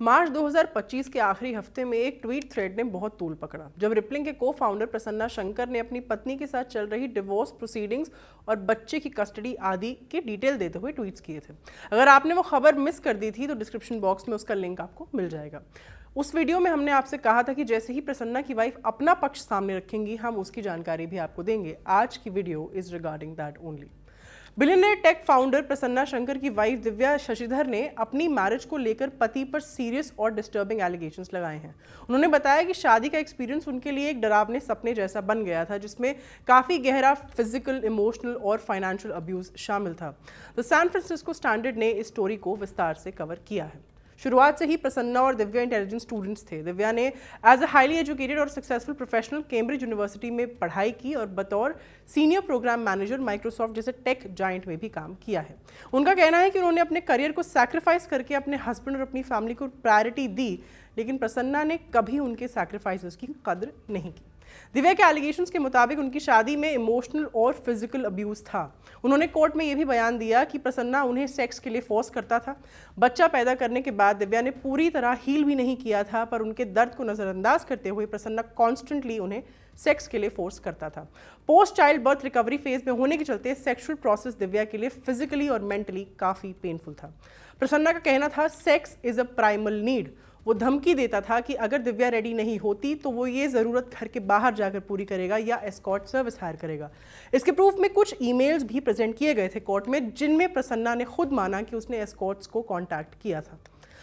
मार्च 2025 के आखिरी हफ्ते में एक ट्वीट थ्रेड ने बहुत तूल पकड़ा जब रिपलिंग के को-फाउंडर प्रसन्ना शंकर ने अपनी पत्नी के साथ चल रही डिवोर्स प्रोसीडिंग्स और बच्चे की कस्टडी आदि के डिटेल देते हुए ट्वीट्स किए थे। अगर आपने वो खबर मिस कर दी थी तो डिस्क्रिप्शन बॉक्स में उसका लिंक आपको मिल जाएगा। उस वीडियो में हमने आपसे कहा था कि जैसे ही प्रसन्ना की वाइफ अपना पक्ष सामने रखेंगी हम उसकी जानकारी भी आपको देंगे। आज की video is regarding that only. Billionaire tech founder Prasanna Shankar की वाइफ दिव्या शशिधर ने अपनी मैरिज को लेकर पति पर सीरियस और डिस्टर्बिंग एलिगेशंस लगाए हैं। उन्होंने बताया कि शादी का एक्सपीरियंस उनके लिए एक डरावने सपने जैसा बन गया था जिसमें काफ़ी गहरा फिजिकल, इमोशनल और फाइनेंशियल अब्यूज़ शामिल था। द सैन फ्रांसिस्को स्टैंडर्ड ने इस स्टोरी को विस्तार से कवर किया है। शुरुआत से ही प्रसन्ना और दिव्या इंटेलिजेंट स्टूडेंट्स थे। दिव्या ने एज अ हाईली एजुकेटेड और सक्सेसफुल प्रोफेशनल कैम्ब्रिज यूनिवर्सिटी में पढ़ाई की और बतौर सीनियर प्रोग्राम मैनेजर माइक्रोसॉफ्ट जैसे टेक जाइंट में भी काम किया है। उनका कहना है कि उन्होंने अपने करियर को सैक्रिफाइस करके अपने हस्बैंड और अपनी फैमिली को प्रायोरिटी दी, लेकिन प्रसन्ना ने कभी उनके सैक्रिफाइसेस की कदर नहीं की। दिव्या के एलिगेशंस के मुताबिक उनकी शादी में इमोशनल और फिजिकल अब्यूज़ था। उन्होंने कोर्ट में यह भी बयान दिया कि प्रसन्ना उन्हें सेक्स के लिए फोर्स करता था। बच्चा पैदा करने के बाद दिव्या ने पूरी तरह हील भी नहीं किया था, पर उनके दर्द को नज़रअंदाज करते हुए प्रसन्ना कॉन्स्टेंटली उन्हें सेक्स के लिए फोर्स करता था। Post child birth recovery phase में होने के चलते सेक्सुअल प्रोसेस दिव्या के लिए फिजिकली और मेंटली काफ़ी पेनफुल था। प्रसन्ना का कहना था sex is a primal need. वो धमकी देता था कि अगर दिव्या रेडी नहीं होती तो वो ये ज़रूरत घर के बाहर जाकर पूरी करेगा या एस्कॉर्ट सर्विस हायर करेगा। इसके प्रूफ में कुछ ईमेल्स भी प्रेजेंट किए गए थे कोर्ट में, जिनमें प्रसन्ना ने खुद माना कि उसने एस्कॉर्ट्स को कांटेक्ट किया था।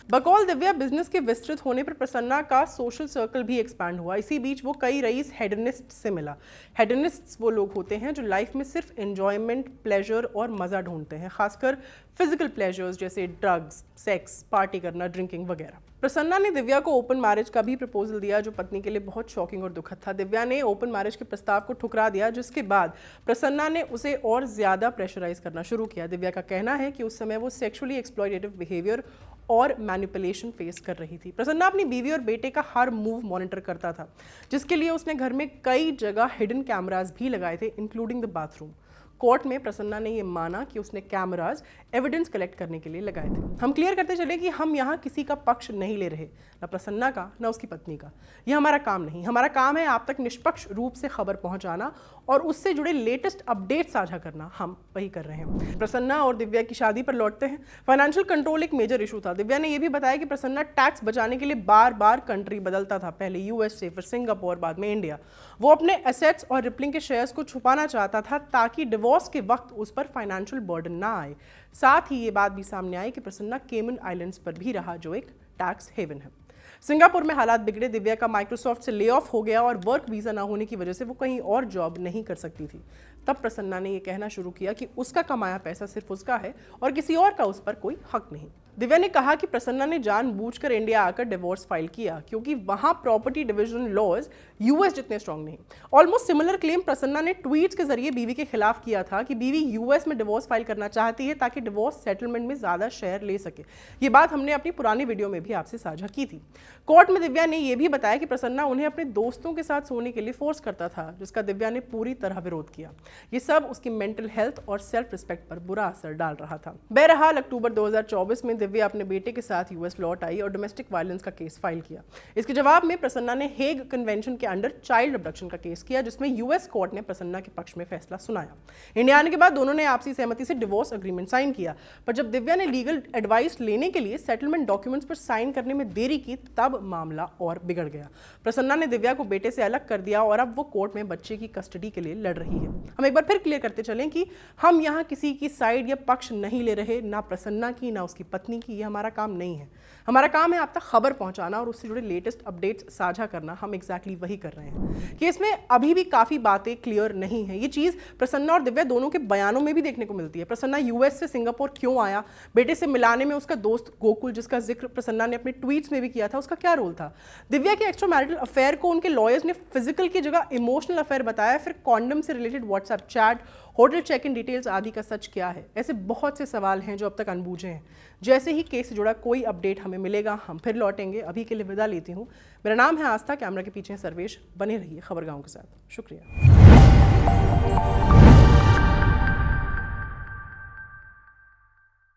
बकौल दिव्या बिजनेस के विस्तृत होने पर प्रसन्ना का सोशल सर्कल भी एक्सपैंड हुआ। इसी बीच वो कई रईस हेडनिस्ट से मिला। हेडनिस्ट्स वो लोग होते हैं जो लाइफ में सिर्फ एंजॉयमेंट, प्लेजर और मज़ा ढूंढते हैं, खासकर फिजिकल प्लेजर्स जैसे ड्रग्स, सेक्स, पार्टी करना, ड्रिंकिंग वगैरह। प्रसन्ना ने दिव्या को ओपन मैरिज का भी प्रपोजल दिया जो पत्नी के लिए बहुत शॉकिंग और दुखद था। दिव्या ने ओपन मैरिज के प्रस्ताव को ठुकरा दिया, जिसके बाद प्रसन्ना ने उसे और ज़्यादा प्रेशराइज करना शुरू किया। दिव्या का कहना है कि उस समय वो सेक्सुअली एक्सप्लॉयटेटिव बिहेवियर और मैनिपुलेशन फेस कर रही थी। प्रसन्ना अपनी बीवी और बेटे का हर मूव मॉनिटर करता था, जिसके लिए उसने घर में कई जगह हिडन कैमरास भी लगाए थे, इंक्लूडिंग द बाथरूम। कोर्ट में प्रसन्ना ने यह माना कि उसने कैमरास एविडेंस कलेक्ट करने के लिए लगाए थे। हम क्लियर करते चले कि हम यहाँ किसी का पक्ष नहीं ले रहे, न प्रसन्ना का न उसकी पत्नी का। यह हमारा काम नहीं। हमारा काम है आप तक निष्पक्ष रूप से खबर पहुँचाना और उससे जुड़े लेटेस्ट अपडेट साझा करना। हम वही कर रहे हैं। प्रसन्ना और दिव्या की शादी पर लौटते हैं। फाइनेंशियल कंट्रोल एक मेजर इशू था। दिव्या ने यह भी बताया कि प्रसन्ना टैक्स बचाने के लिए बार बार कंट्री बदलता था, पहले यूएस से, फिर सिंगापुर, बाद में इंडिया। वो अपने एसेट्स और रिपलिंग के शेयर्स को छुपाना चाहता था ताकि डिवोर्स के वक्त उस पर फाइनेंशियल बर्डन ना आए। साथ ही ये बात भी सामने आई कि प्रसन्ना केमन आइलैंड्स पर भी रहा, जो एक टैक्स हेवन है। सिंगापुर में हालात बिगड़े। दिव्या का माइक्रोसॉफ्ट से ले ऑफ हो गया और वर्क वीज़ा ना होने की वजह से वो कहीं और जॉब नहीं कर सकती थी। तब प्रसन्ना ने यह कहना शुरू किया कि उसका कमाया पैसा सिर्फ उसका है और किसी और का उस पर कोई हक नहीं। दिव्या ने कहा कि प्रसन्ना ने जानबूझकर इंडिया आकर डिवोर्स फाइल किया क्योंकि वहां प्रॉपर्टी डिवीजन लॉज यूएस जितने स्ट्रांग नहीं। ऑलमोस्ट सिमिलर क्लेम प्रसन्ना ने ट्वीट्स के जरिए बीवी के खिलाफ किया था कि बीवी यूएस में डिवोर्स फाइल करना चाहती है ताकि डिवोर्स सेटलमेंट में ज्यादा शेयर ले सके। ये बात हमने अपनी पुरानी वीडियो में भी आपसे साझा की थी। कोर्ट में दिव्या ने यह भी बताया कि प्रसन्ना उन्हें अपने दोस्तों के साथ सोने के लिए फोर्स करता था, जिसका दिव्या ने पूरी तरह विरोध किया। ये सब उसकी मेंटल हेल्थ और सेल्फ रिस्पेक्ट पर बुरा असर डाल रहा था। बहरहाल अक्टूबर 2024 में दिव्या अपने बेटे के साथ यूएस लौट आई और डोमेस्टिक वायलेंस का केस फाइल किया। इसके जवाब में प्रसन्ना ने हेग कन्वेंशन के अंडर चाइल्ड अबडक्शन का केस किया, जिसमें यूएस कोर्ट ने प्रसन्ना के पक्ष में फैसला सुनाया। इंडिया आने के बाद दोनों ने आपसी सहमति से डिवोर्स अग्रीमेंट साइन किया, पर जब दिव्या ने लीगल एडवाइस लेने के लिए सेटलमेंट डॉक्यूमेंट्स पर साइन करने में देरी की, तब मामला और बिगड़ गया। प्रसन्ना ने दिव्या को बेटे से अलग कर दिया और अब वो कोर्ट में बच्चे की कस्टडी के लिए लड़ रही है। हम एक बार फिर क्लियर करते चलें कि हम यहाँ किसी की साइड या पक्ष नहीं ले रहे, ना प्रसन्ना की ना उसकी पत्नी की। ये हमारा काम नहीं है। हमारा काम है आप तक खबर पहुंचाना और उससे जुड़े लेटेस्ट अपडेट्स साझा करना। हम एग्जैक्टली वही कर रहे हैं। केस में अभी भी काफ़ी बातें क्लियर नहीं है। ये चीज़ प्रसन्ना और दिव्या दोनों के बयानों में भी देखने को मिलती है। प्रसन्ना यूएस से सिंगापुर क्यों आया, बेटे से मिलाने में उसका दोस्त गोकुल, जिसका जिक्र प्रसन्ना ने अपने ट्वीट्स में भी किया था, उसका क्या रोल था। दिव्या के एक्स्ट्रा मैरिटल अफेयर को उनके लॉयर्स ने फिजिकल की जगह इमोशनल अफेयर बताया। फिर कॉन्डम से related WhatsApp chat, hotel check in details आदि का सच क्या है। ऐसे बहुत से सवाल हैं जो अब तक अनबूझे हैं। जैसे ही केस से जुड़ा कोई अपडेट हमें मिलेगा हम फिर लौटेंगे। अभी के लिए विदा लेती हूँ। मेरा नाम है आस्था, कैमरा के पीछे सर्वेश। बने रहिए खबरगांव के साथ। शुक्रिया।